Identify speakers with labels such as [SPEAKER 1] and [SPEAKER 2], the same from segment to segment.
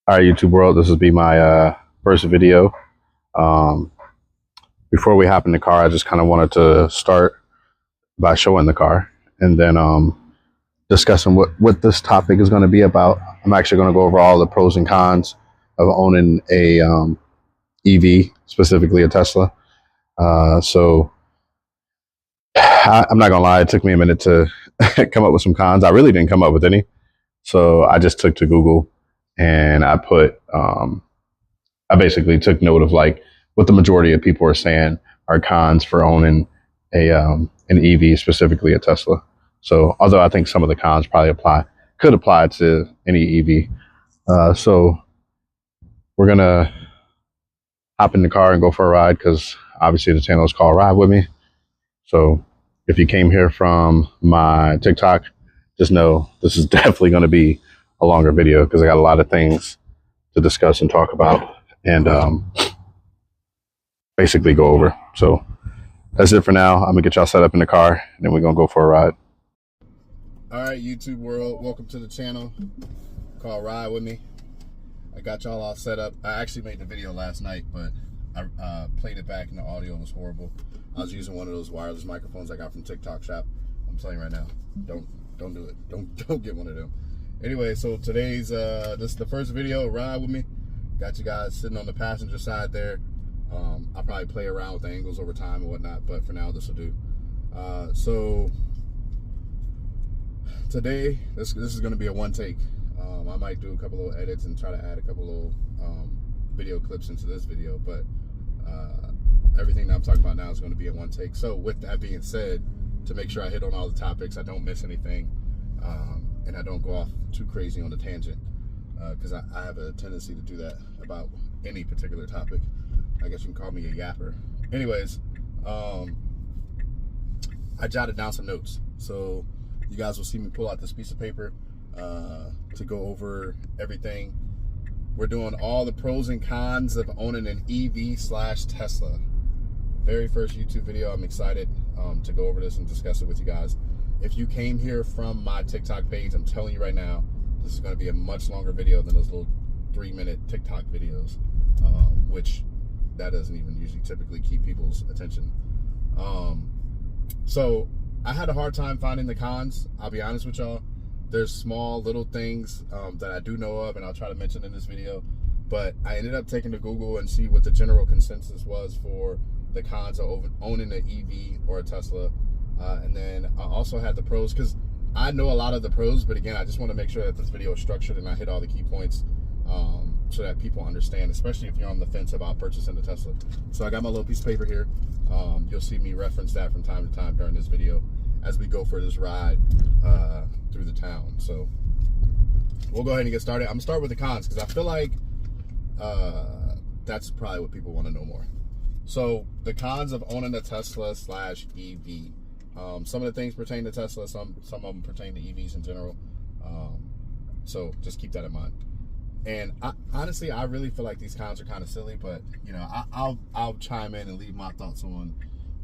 [SPEAKER 1] All right, YouTube world, this will be my first video. Um, Before we hop in the car, I just kind of wanted to start by showing the car and then discussing what this topic is going to be about. I'm actually going to go over all the pros and cons of owning a EV, specifically a Tesla. I'm not going to lie, it took me a minute to come up with some cons. I really didn't come up with any. So I just took to Google and I basically took note of like what the majority of people are saying are cons for owning an EV, specifically a Tesla. So although I think some of the cons probably could apply to any EV. So we're gonna hop in the car and go for a ride because obviously the channel is called Ride With Me. So if you came here from my TikTok, just know this is definitely going to be a longer video because I got a lot of things to discuss and talk about and basically go over. So that's it for now. I'm gonna get y'all set up in the car and then we're gonna go for a ride.
[SPEAKER 2] All right, YouTube world, welcome to the channel called Ride With Me. I got y'all all set up. I actually made the video last night, but I played it back and the audio was horrible. I was using one of those wireless microphones I got from TikTok shop. I'm telling you right now, don't do it. Don't get one of them. Anyway, so today's this is the first video, Ride With Me. Got you guys sitting on the passenger side there. I'll probably play around with the angles over time and whatnot, but for now this will do. So today this is going to be a one take. I might do a couple little edits and try to add a couple little video clips into this video, but everything that I'm talking about now is going to be a one take. So with that being said, to make sure I hit on all the topics, I don't miss anything, and I don't go off too crazy on the tangent, because I have a tendency to do that about any particular topic. I guess you can call me a yapper. Anyways, I jotted down some notes, so you guys will see me pull out this piece of paper to go over everything. We're doing all the pros and cons of owning an EV/Tesla. Very first YouTube video. I'm excited to go over this and discuss it with you guys. If you came here from my TikTok page, I'm telling you right now, this is going to be a much longer video than those little 3-minute TikTok videos, which that doesn't even usually typically keep people's attention. So I had a hard time finding the cons. I'll be honest with y'all. There's small little things that I do know of, and I'll try to mention in this video. But I ended up taking to Google and see what the general consensus was for the cons of owning an EV or a Tesla. And then I also had the pros, because I know a lot of the pros, but again, I just want to make sure that this video is structured and I hit all the key points so that people understand, especially if you're on the fence about purchasing a Tesla. So I got my little piece of paper here. You'll see me reference that from time to time during this video as we go for this ride through the town. So we'll go ahead and get started. I'm gonna start with the cons because I feel like that's probably what people want to know more. So the cons of owning a Tesla/EV. Some of the things pertain to Tesla, some of them pertain to EVs in general. So just keep that in mind. And honestly, I really feel like these cons are kind of silly, but you know, I'll chime in and leave my thoughts on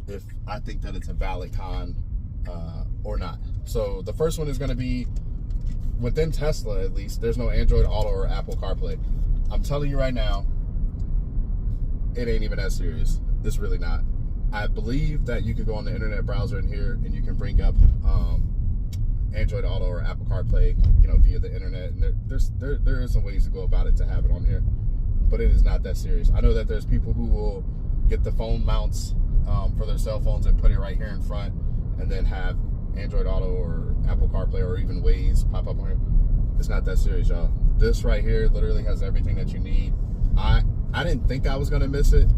[SPEAKER 2] if I think that it's a valid con or not. So the first one is going to be, within Tesla at least, there's no Android Auto or Apple CarPlay. I'm telling you right now, it ain't even that serious. It's really not. I believe that you could go on the internet browser in here and you can bring up Android Auto or Apple CarPlay, you know, via the internet. And there is some ways to go about it to have it on here, but it is not that serious. I know that there's people who will get the phone mounts for their cell phones and put it right here in front, and then have Android Auto or Apple CarPlay or even Waze pop up on here. It's not that serious, y'all. This right here literally has everything that you need. I didn't think I was gonna miss it,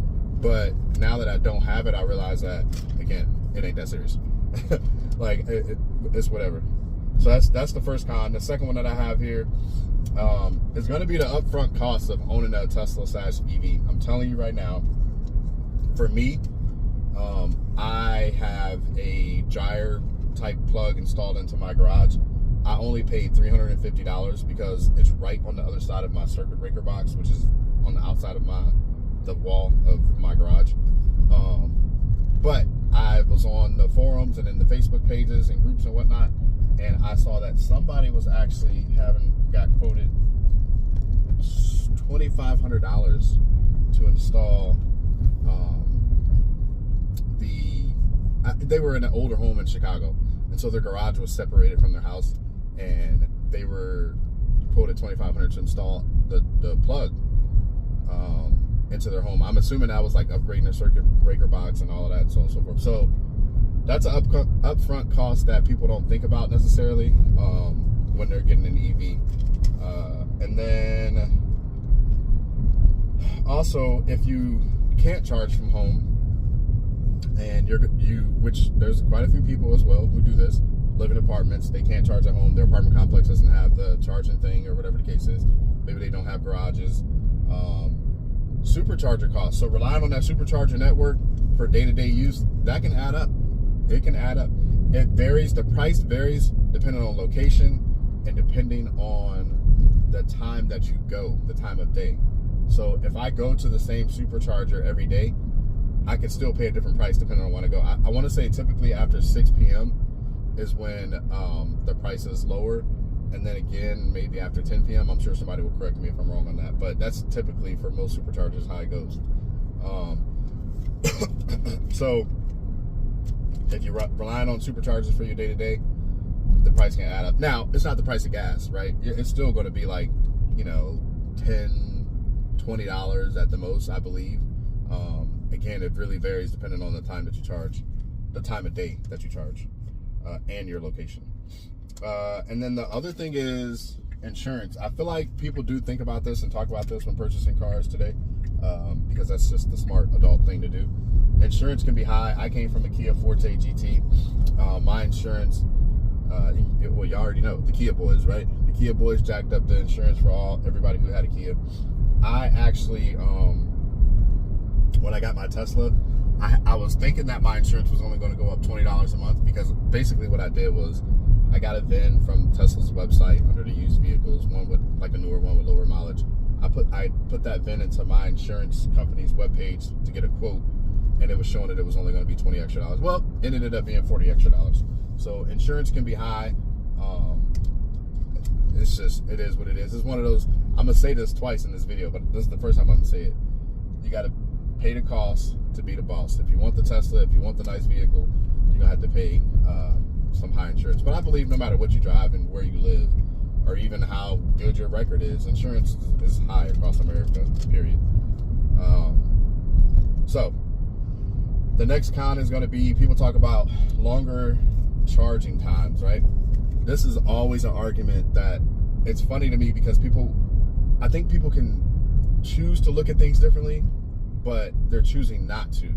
[SPEAKER 2] but now that I don't have it, I realize that, again, it ain't that serious. Like, it's whatever. So that's the first con. The second one that I have here is going to be the upfront cost of owning a Tesla/EV. I'm telling you right now, for me, I have a gyre type plug installed into my garage. I only paid $350 because it's right on the other side of my circuit breaker box, which is on the outside of the wall of my garage. But I was on the forums and in the Facebook pages and groups and whatnot, and I saw that somebody was actually got quoted $2,500 to install they were in an older home in Chicago, and so their garage was separated from their house, and they were quoted $2,500 to install the plug into their home. I'm assuming that was like upgrading their circuit breaker box and all of that, so on and so forth. So that's an upfront cost that people don't think about necessarily when they're getting an EV. And then also, if you can't charge from home, and which there's quite a few people as well who do this, live in apartments, they can't charge at home, their apartment complex doesn't have the charging thing or whatever the case is, maybe they don't have garages, supercharger costs. So relying on that supercharger network for day-to-day use, that can add up. It can add up. It varies, the price varies depending on location and depending on the time that you go, the time of day. So if I go to the same supercharger every day, I can still pay a different price depending on when I go. I want to say typically after 6 p.m. is when the price is lower. And then again, maybe after 10 p.m. I'm sure somebody will correct me if I'm wrong on that. But that's typically for most superchargers how it goes. So if you're relying on superchargers for your day-to-day, the price can add up. Now, it's not the price of gas, right? It's still going to be like, $10, $20 at the most, I believe. Again, it really varies depending on the time that you charge, the time of day that you charge, and your location. And then the other thing is insurance. I feel like people do think about this and talk about this when purchasing cars today, because that's just the smart adult thing to do. Insurance can be high. I came from a Kia Forte GT. My insurance, well, you already know, the Kia boys, right? The Kia boys jacked up the insurance for everybody who had a Kia. I actually, when I got my Tesla, I was thinking that my insurance was only going to go up $20 a month, because basically what I did was I got a VIN from Tesla's website under the used vehicles, one with like a newer one with lower mileage. I put that VIN into my insurance company's webpage to get a quote, and it was showing that it was only going to be $20 extra. Well, it ended up being $40 extra. So insurance can be high. It's just, it is what it is. It's one of those, I'm going to say this twice in this video, but this is the first time I'm going to say it. You got to pay the cost to be the boss. If you want the Tesla, if you want the nice vehicle, you're going to have to pay some high insurance. But I believe no matter what you drive and where you live, or even how good your record is, insurance is high across America, period. So the next con is going to be, people talk about longer charging times, right? This is always an argument that it's funny to me, because I think people can choose to look at things differently, but they're choosing not to.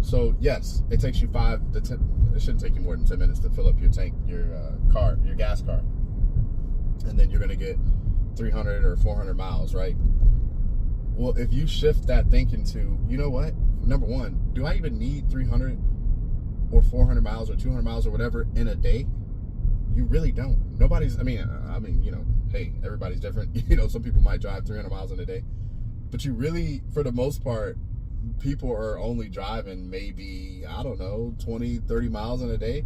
[SPEAKER 2] So yes, it takes you 5 to 10, it shouldn't take you more than 10 minutes to fill up your tank, your gas car. And then you're going to get 300 or 400 miles, right? Well, if you shift that thinking to, you know what? Number one, do I even need 300 or 400 miles or 200 miles or whatever in a day? You really don't. Nobody's, hey, everybody's different. Some people might drive 300 miles in a day. But you really, for the most part, people are only driving maybe, 20, 30 miles in a day.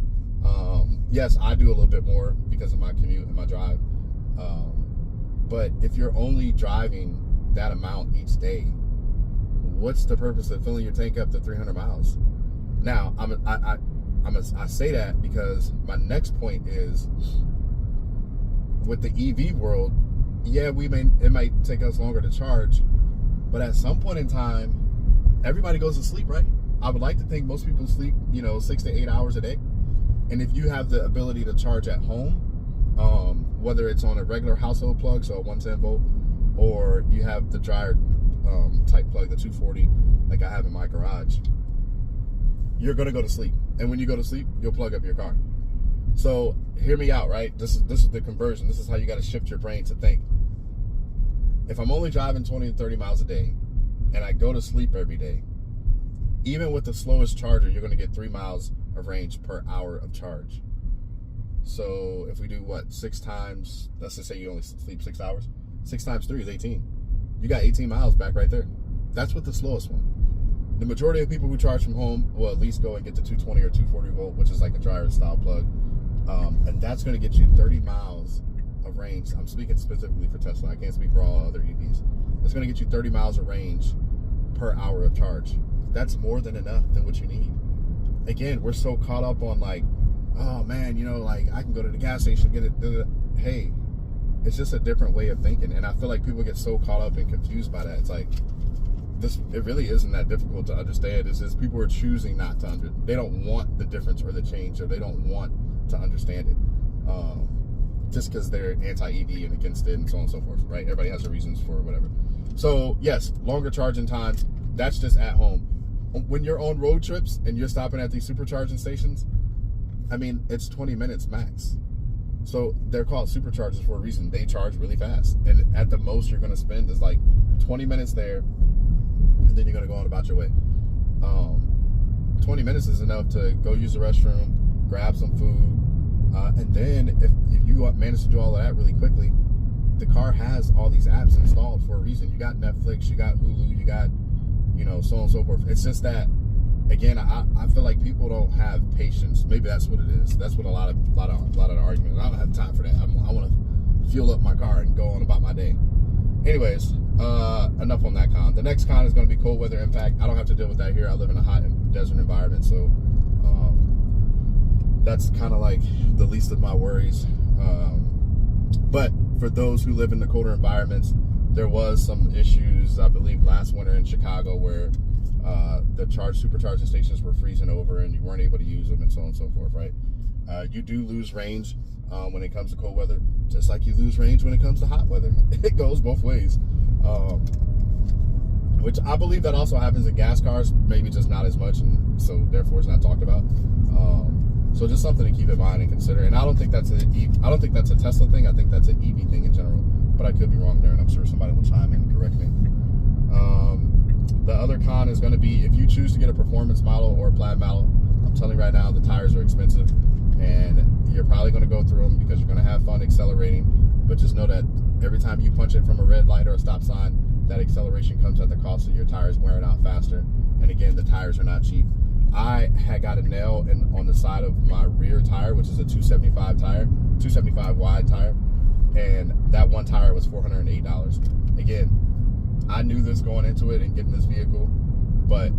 [SPEAKER 2] Yes, I do a little bit more because of my commute and my drive. But if you're only driving that amount each day, what's the purpose of filling your tank up to 300 miles? Now, I say that because my next point is, with the EV world, yeah, it might take us longer to charge, but at some point in time, everybody goes to sleep, right? I would like to think most people sleep, 6 to 8 hours a day. And if you have the ability to charge at home, whether it's on a regular household plug, so a 110 volt, or you have the dryer type plug, the 240, like I have in my garage, you're gonna go to sleep. And when you go to sleep, you'll plug up your car. So hear me out, right? This is the conversion. This is how you got to shift your brain to think. If I'm only driving 20 to 30 miles a day, and I go to sleep every day, even with the slowest charger, you're going to get 3 miles of range per hour of charge. So if we do 6 times, let's just say you only sleep 6 hours, 6 times 3 is 18. You got 18 miles back right there. That's with the slowest one. The majority of people who charge from home will at least go and get to 220 or 240 volt, which is like a dryer style plug. And that's going to get you 30 miles of range. I'm speaking specifically for Tesla. I can't speak for all other EVs. it's going to get you 30 miles of range per hour of charge. That's more than enough than what you need. Again, we're so caught up on like, oh man, you know, like I can go to the gas station, get it. Hey, it's just a different way of thinking. And I feel like people get so caught up and confused by that. It's like, it really isn't that difficult to understand. It's just people are choosing not to they don't want the difference or the change, or they don't want to understand it. Just because they're anti-EV and against it and so on and so forth, right? Everybody has their reasons for whatever. So yes, longer charging time, that's just at home. When you're on road trips and you're stopping at these supercharging stations, I mean, it's 20 minutes max. So they're called superchargers for a reason. They charge really fast. And at the most you're going to spend is like 20 minutes there, and then you're going to go on about your way. 20 minutes is enough to go use the restroom, grab some food, and then if you manage to do all of that really quickly, the car has all these apps installed for a reason. You got Netflix, you got Hulu, you got, you know, so on and so forth. It's just that, again, I feel like people don't have patience. Maybe that's what it is. That's what a lot of the arguments. I don't have time for that. I want to fuel up my car and go on about my day. Anyways, enough on that con. The next con is going to be cold weather impact. I don't have to deal with that here. I live in a hot desert environment, so that's kind of like the least of my worries. But for those who live in the colder environments, there was some issues, I believe, last winter in Chicago where the supercharging stations were freezing over and you weren't able to use them and so on and so forth, right? You do lose range when it comes to cold weather, just like you lose range when it comes to hot weather. It goes both ways. Which I believe that also happens in gas cars, maybe just not as much, and so therefore it's not talked about. So just something to keep in mind and consider. And I don't think that's a Tesla thing. I think that's an EV thing in general. But I could be wrong there, and I'm sure somebody will chime in and correct me. The other con is going to be if you choose to get a performance model or a plaid model. I'm telling you right now, the tires are expensive, and you're probably going to go through them because you're going to have fun accelerating. But just know that every time you punch it from a red light or a stop sign, that acceleration comes at the cost of your tires wearing out faster. And again, the tires are not cheap. I had got a nail on the side of my rear tire, which is a 275 wide tire, and that one tire was $408. Again, I knew this going into it and getting this vehicle, but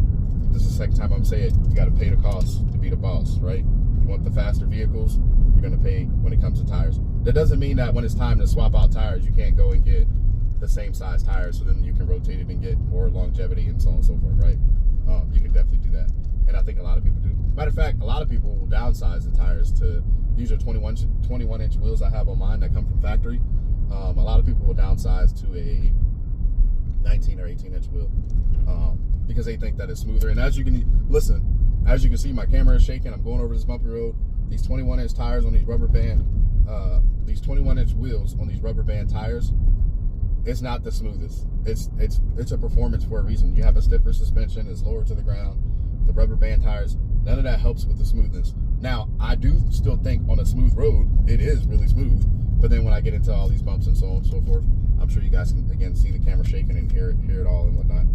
[SPEAKER 2] this is the second time I'm saying it. You got to pay the cost to be the boss, right? You want the faster vehicles, you're going to pay when it comes to tires. That doesn't mean that when it's time to swap out tires, you can't go and get the same size tires, so then you can rotate it and get more longevity and so on and so forth, right? You can definitely do that. And I think a lot of people do. Matter of fact, a lot of people will downsize the tires to, these are 21-inch wheels I have on mine that come from factory. A lot of people will downsize to a 19 or 18-inch wheel because they think that it's smoother. And as you can see, my camera is shaking. I'm going over this bumpy road. These 21-inch tires on these rubber band, these 21-inch wheels on these rubber band tires, it's not the smoothest. It's a performance for a reason. You have a stiffer suspension. It's lower to the ground. The rubber band tires, none of that helps with the smoothness. Now, I do still think on a smooth road, it is really smooth. But then when I get into all these bumps and so on and so forth, I'm sure you guys can, again, see the camera shaking and hear it all and whatnot.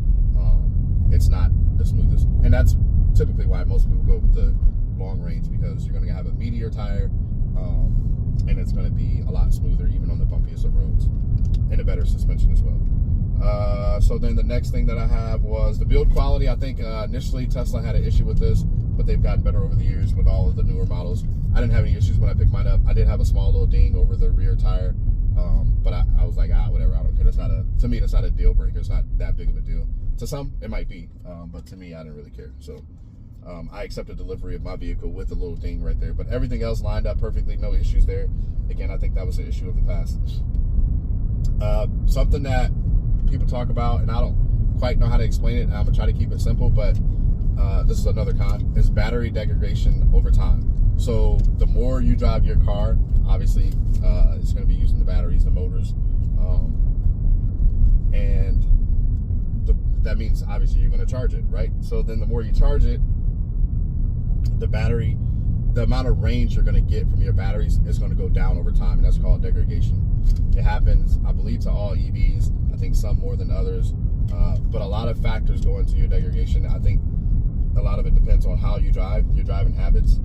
[SPEAKER 2] It's not the smoothest. And that's typically why most people go with the long range, because you're going to have a meatier tire, and it's going to be a lot smoother, even on the bumpiest of roads, and a better suspension as well. So then the next thing that I have was the build quality. I think initially Tesla had an issue with this, but they've gotten better over the years with all of the newer models. I didn't have any issues when I picked mine up. I did have a small little ding over the rear tire, but I was like, whatever, I don't care. To me, that's not a deal breaker. It's not that big of a deal. To some, it might be, but to me, I didn't really care. So I accepted delivery of my vehicle with a little ding right there, but everything else lined up perfectly, no issues there. Again, I think that was an issue of the past. Something that people talk about, and I don't quite know how to explain it, and I'm gonna try to keep it simple, but this is another con, is battery degradation over time. So the more you drive your car, obviously it's going to be using the batteries, the motors, and that means obviously you're going to charge it, right? So then the more you charge it, the amount of range you're going to get from your batteries is going to go down over time, and that's called degradation. It happens, I believe, to all EVs. I think some more than others, but a lot of factors go into your degradation. I think a lot of it depends on how you drive, your driving habits,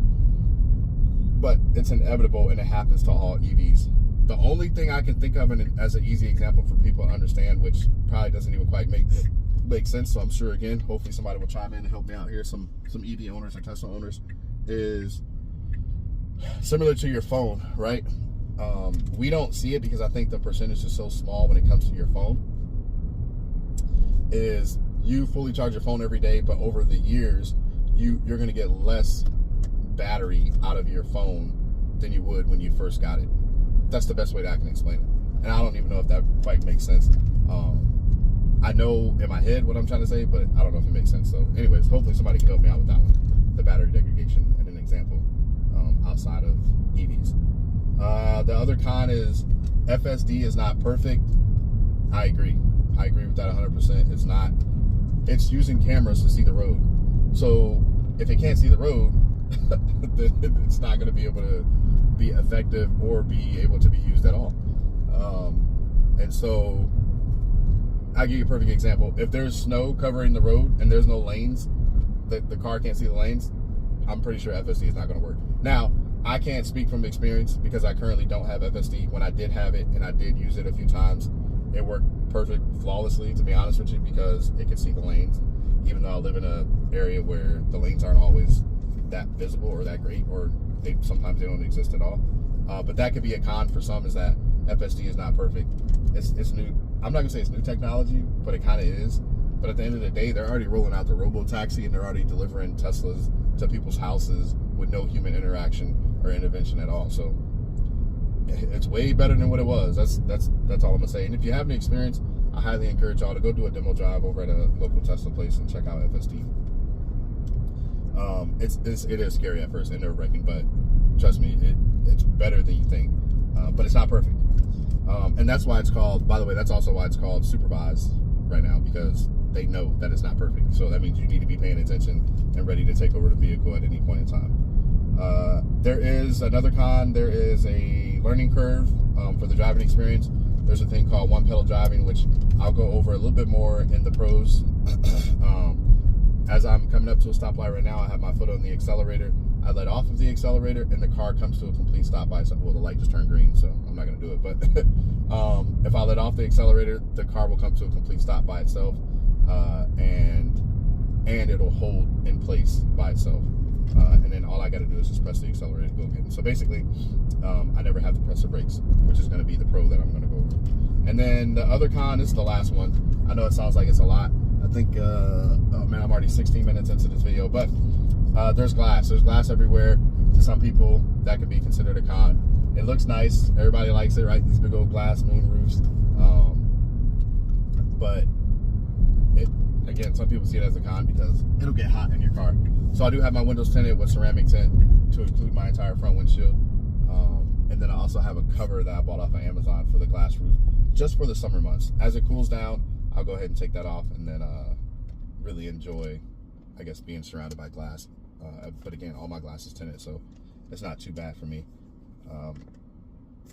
[SPEAKER 2] but it's inevitable, and it happens to all EVs. The only thing I can think of as an easy example for people to understand, which probably doesn't even quite make sense, so I'm sure, again, hopefully somebody will chime in and help me out here, some EV owners or Tesla owners, is similar to your phone, right? We don't see it because I think the percentage is so small when it comes to your phone. Is you fully charge your phone every day, but over the years, you're going to get less battery out of your phone than you would when you first got it. That's the best way that I can explain it. And I don't even know if that quite makes sense. I know in my head what I'm trying to say, but I don't know if it makes sense. So anyways, hopefully somebody can help me out with that one. The battery degradation and an example outside of EVs. The other con is FSD is not perfect. I agree with that 100%. It's not. It's using cameras to see the road. So if it can't see the road, then it's not going to be able to be effective or be able to be used at all. And so I'll give you a perfect example. If there's snow covering the road and there's no lanes, the car can't see the lanes, I'm pretty sure FSD is not going to work. Now, I can't speak from experience because I currently don't have FSD. When I did have it and I did use it a few times, it worked perfect, flawlessly, to be honest with you, because it could see the lanes, even though I live in an area where the lanes aren't always that visible or that great, or sometimes they don't exist at all. But that could be a con for some, is that FSD is not perfect. It's new. I'm not gonna say it's new technology, but it kind of is. But at the end of the day, they're already rolling out the robo-taxi and they're already delivering Teslas to people's houses with no human interaction or intervention at all. So it's way better than what it was. That's all I'm gonna say. And if you have any experience, I highly encourage y'all to go do a demo drive over at a local Tesla place and check out FSD. It is scary at first and nerve-wracking, but trust me, it's better than you think. But it's not perfect. And that's why it's called, by the way, that's also why it's called supervised right now, because they know that it's not perfect. So that means you need to be paying attention and ready to take over the vehicle at any point in time. There is another con. There is a learning curve for the driving experience. There's a thing called one pedal driving, which I'll go over a little bit more in the pros. As I'm coming up to a stoplight right now, I have my foot on the accelerator. I let off of the accelerator and the car comes to a complete stop by itself. Well, the light just turned green, so I'm not gonna do it. But if I let off the accelerator, the car will come to a complete stop by itself, and it'll hold in place by itself. And then all I gotta do is just press the accelerator to go get it. So basically, I never have to press the brakes, which is gonna be the pro that I'm gonna go over. And then the other con, this is the last one. I know it sounds like it's a lot. I think, oh man, I'm already 16 minutes into this video, but there's glass. There's glass everywhere. To some people, that could be considered a con. It looks nice. Everybody likes it, right? These big old glass moon roofs. But again, some people see it as a con because it'll get hot in your car. So I do have my windows tinted with ceramic tint to include my entire front windshield. And then I also have a cover that I bought off of Amazon for the glass roof, just for the summer months. As it cools down, I'll go ahead and take that off and then really enjoy, I guess, being surrounded by glass. But again, all my glass is tinted, so it's not too bad for me.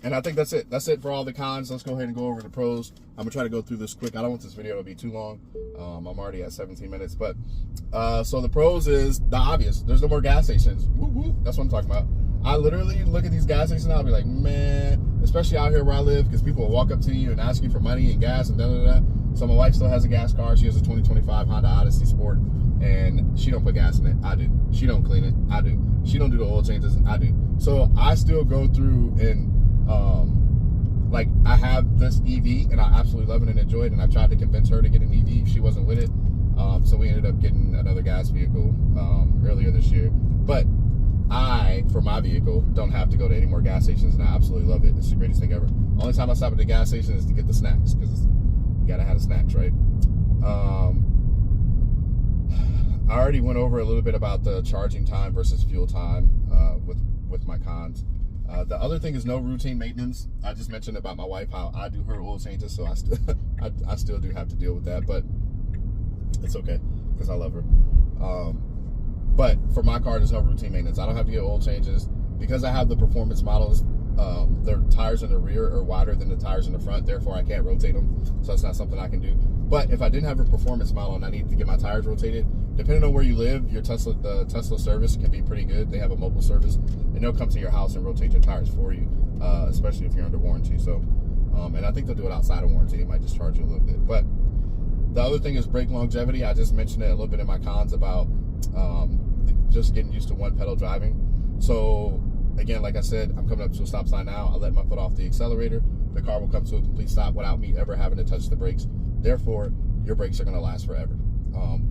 [SPEAKER 2] And I think that's it. That's it for all the cons. Let's go ahead and go over the pros. I'm gonna try to go through this quick. I don't want this video to be too long. I'm already at 17 minutes, but so the pros is the obvious. There's no more gas stations. Whoop, whoop. That's what I'm talking about. I literally look at these gas stations and I'll be like, man, especially out here where I live, because people will walk up to you and ask you for money and gas and da-da-da. So my wife still has a gas car. She has a 2025 Honda Odyssey Sport, and she don't put gas in it. I do. She don't clean it. I do. She don't do the oil changes. I do. So I still go through and like, I have this EV and I absolutely love it and enjoy it, and I tried to convince her to get an EV. She wasn't with it. So we ended up getting another gas vehicle earlier this year. But I, for my vehicle, don't have to go to any more gas stations, and I absolutely love it. It's the greatest thing ever. Only time I stop at the gas station is to get the snacks, because you gotta have the snacks, right? I already went over a little bit about the charging time versus fuel time with my cons. The other thing is no routine maintenance. I just mentioned about my wife, how I do her oil changes, so I still do have to deal with that, but it's okay because I love her. But for my car, there's no routine maintenance. I don't have to get oil changes because I have the performance models. The tires in the rear are wider than the tires in the front, therefore I can't rotate them, so it's not something I can do. But if I didn't have a performance model and I needed to get my tires rotated, depending on where you live, the Tesla service can be pretty good. They have a mobile service, and they'll come to your house and rotate your tires for you. especially if you're under warranty. So, and I think they'll do it outside of warranty. They might just charge you a little bit. But the other thing is brake longevity. I just mentioned it a little bit in my cons about just getting used to one pedal driving. So again, like I said, I'm coming up to a stop sign now. I let my foot off the accelerator. The car will come to a complete stop without me ever having to touch the brakes. Therefore, your brakes are going to last forever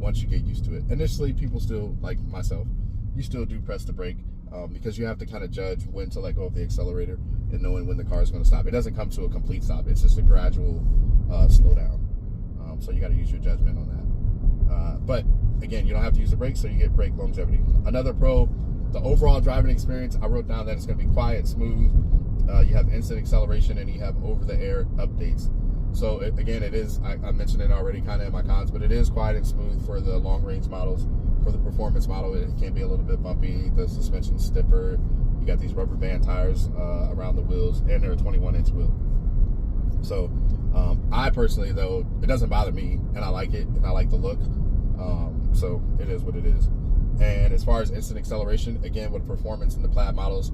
[SPEAKER 2] once you get used to it. Initially, people still, like myself, you still do press the brake because you have to kind of judge when to let go of the accelerator and knowing when the car is going to stop. It doesn't come to a complete stop. It's just a gradual slowdown. So you got to use your judgment on that. But again, you don't have to use the brakes, so you get brake longevity. Another pro, the overall driving experience, I wrote down that it's going to be quiet, smooth. You have instant acceleration, and you have over-the-air updates. So again, it is, I mentioned it already kind of in my cons, but it is quiet and smooth for the long-range models. For the performance model, it can be a little bit bumpy. The suspension's stiffer. You got these rubber band tires around the wheels, and they're a 21-inch wheel. So I personally, though, it doesn't bother me, and I like it, and I like the look. So it is what it is. And as far as instant acceleration, again, with performance in the Plaid models,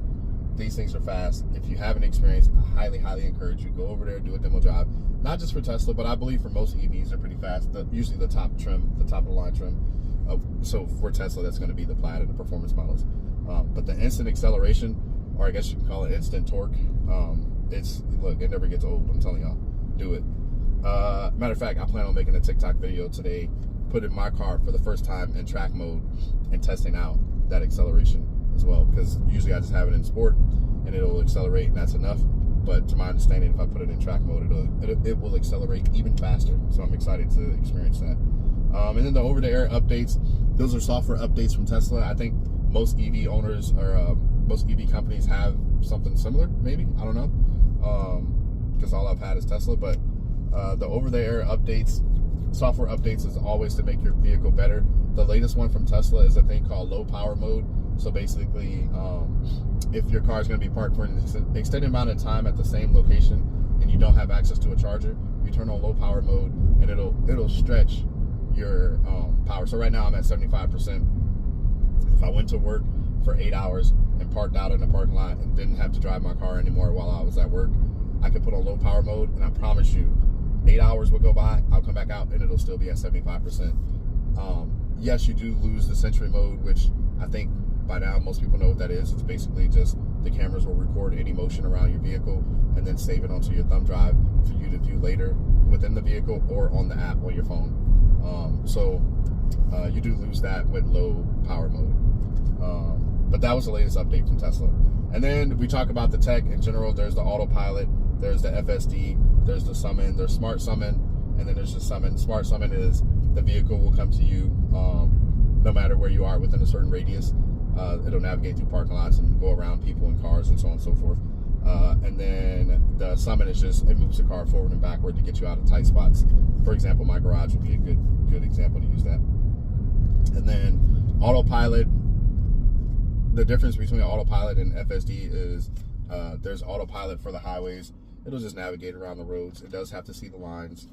[SPEAKER 2] these things are fast. If you haven't experienced, I highly, highly encourage you, go over there, do a demo drive. Not just for Tesla, but I believe for most EVs, they're pretty fast. Usually the top trim, the top of the line trim. So for Tesla, that's going to be the Plaid and the performance models. But the instant acceleration, or I guess you can call it instant torque, look, it never gets old. I'm telling y'all, do it. Matter of fact, I plan on making a TikTok video today, putting my car for the first time in track mode and testing out that acceleration as well, because usually I just have it in sport and it'll accelerate and that's enough. But to my understanding, if I put it in track mode, it will accelerate even faster. So I'm excited to experience that. And then the over-the-air updates, those are software updates from Tesla. I think most EV owners or most EV companies have something similar, maybe, I don't know, because all I've had is Tesla. But the over-the-air updates, software updates, is always to make your vehicle better. The latest one from Tesla is a thing called low power mode. So basically, if your car is going to be parked for an extended amount of time at the same location and you don't have access to a charger, you turn on low power mode and it'll stretch your power. So right now I'm at 75%. If I went to work for 8 hours and parked out in the parking lot and didn't have to drive my car anymore while I was at work, I could put on low power mode, and I promise you 8 hours will go by, I'll come back out and it'll still be at 75%. Yes, you do lose the Sentry mode, which I think by now most people know what that is. It's basically just the cameras will record any motion around your vehicle and then save it onto your thumb drive for you to view later within the vehicle or on the app on your phone. So you do lose that with low power mode. But that was the latest update from Tesla. And then we talk about the tech in general. There's the autopilot, there's the FSD, there's the summon, there's smart summon, and then there's the summon. Smart summon is the vehicle will come to you no matter where you are within a certain radius. It'll navigate through parking lots and go around people and cars and so on and so forth. And then the summon is just, it moves the car forward and backward to get you out of tight spots. For example, my garage would be a good example to use that. And then autopilot, the difference between autopilot and FSD is there's autopilot for the highways. It'll just navigate around the roads. It does have to see the lines,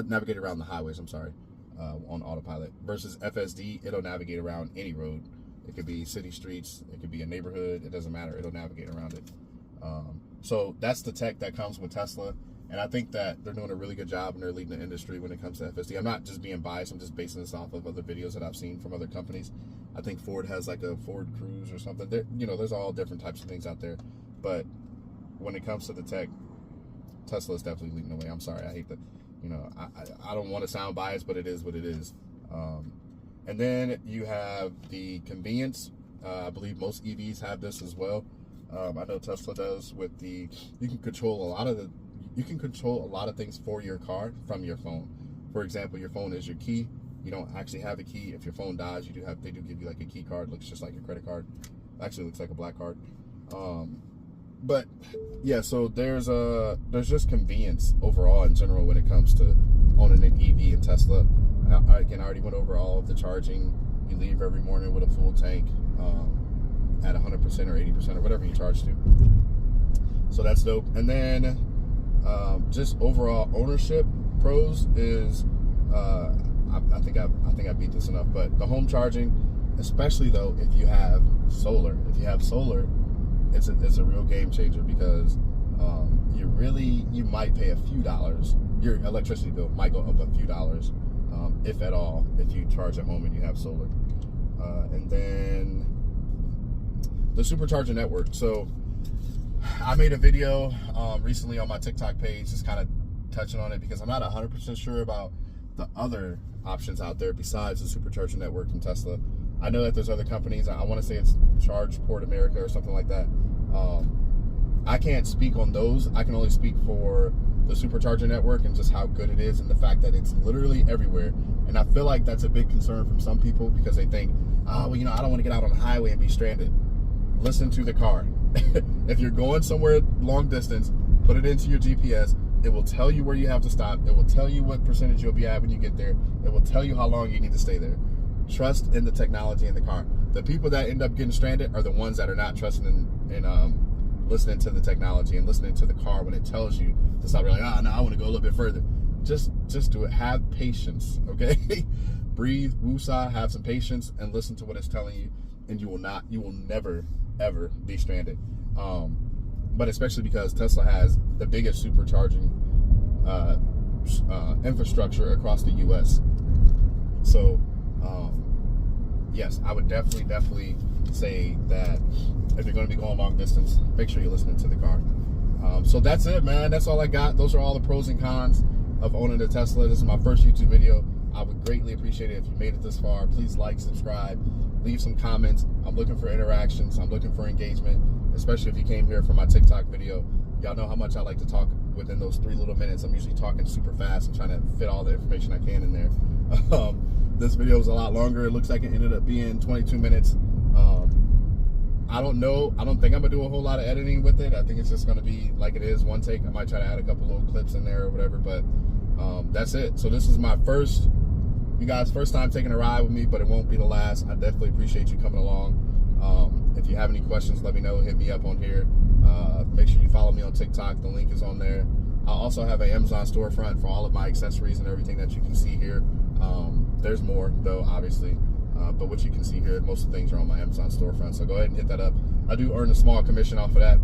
[SPEAKER 2] navigate around the highways, I'm sorry, on autopilot. Versus FSD, it'll navigate around any road. It could be city streets, it could be a neighborhood, it doesn't matter, it'll navigate around it. So that's the tech that comes with Tesla, and I think that they're doing a really good job and they're leading the industry when it comes to FSD. I'm not just being biased, I'm just basing this off of other videos that I've seen from other companies. I think Ford has like a Ford Cruise or something. There's all different types of things out there, but when it comes to the tech, Tesla is definitely leading the way. I'm sorry, I hate that. I don't want to sound biased, but it is what it is. And then you have the convenience. I believe most EVs have this as well. I know Tesla does with you can control a lot of things for your car from your phone. For example, your phone is your key. You don't actually have a key. If your phone dies, they do give you like a key card. It looks just like a credit card. Actually, it looks like a black card. But yeah, so there's just convenience overall in general when it comes to owning an EV and Tesla. I already went over all of the charging. You leave every morning with a full tank at 100% or 80% or whatever you charge to. So that's dope. And then just overall ownership pros is I think I beat this enough. But the home charging, especially though if you have solar, it's a real game changer because you might pay a few dollars. Your electricity bill might go up a few dollars, if at all, if you charge at home and you have solar. And then the supercharger network. So I made a video recently on my TikTok page, just kind of touching on it because I'm not 100% sure about the other options out there besides the supercharger network from Tesla. I know that there's other companies. I want to say it's Chargeport America or something like that. I can't speak on those. I can only speak for the supercharger network and just how good it is and the fact that it's literally everywhere. And I feel like that's a big concern from some people because they think, oh, well, I don't want to get out on the highway and be stranded. Listen to the car. If you're going somewhere long distance, put it into your GPS. It will tell you where you have to stop. It will tell you what percentage you'll be at when you get there. It will tell you how long you need to stay there. Trust in the technology in the car. The people that end up getting stranded are the ones that are not trusting in listening to the technology and listening to the car when it tells you to stop. You're like, no, I want to go a little bit further. Just do it. Have patience, okay? Breathe, woosah, have some patience, and listen to what it's telling you, and you will never, ever be stranded. But especially because Tesla has the biggest supercharging infrastructure across the U.S. So, yes, I would definitely say that if you're going to be going long distance, make sure you're listening to the car. So that's it, man. That's all I got. Those are all the pros and cons of owning a Tesla. This is my first YouTube video. I would greatly appreciate it if you made it this far. Please like, subscribe, leave some comments. I'm looking for interactions. I'm looking for engagement, especially if you came here for my TikTok video. Y'all know how much I like to talk within those 3 little minutes. I'm usually talking super fast and trying to fit all the information I can in there. This video was a lot longer. It looks like it ended up being 22 minutes. I don't know. I don't think I'm going to do a whole lot of editing with it. I think it's just going to be like it is, one take. I might try to add a couple little clips in there or whatever, but that's it. So this is my first time taking a ride with me, but it won't be the last. I definitely appreciate you coming along. If you have any questions, let me know. Hit me up on here. Make sure you follow me on TikTok. The link is on there. I also have an Amazon storefront for all of my accessories and everything that you can see here. There's more, though, obviously. But what you can see here, most of the things are on my Amazon storefront. So go ahead and hit that up. I do earn a small commission off of that.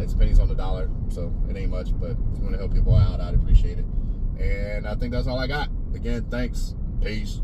[SPEAKER 2] It's pennies on the dollar, so it ain't much. But if you want to help your boy out, I'd appreciate it. And I think that's all I got. Again, thanks. Peace.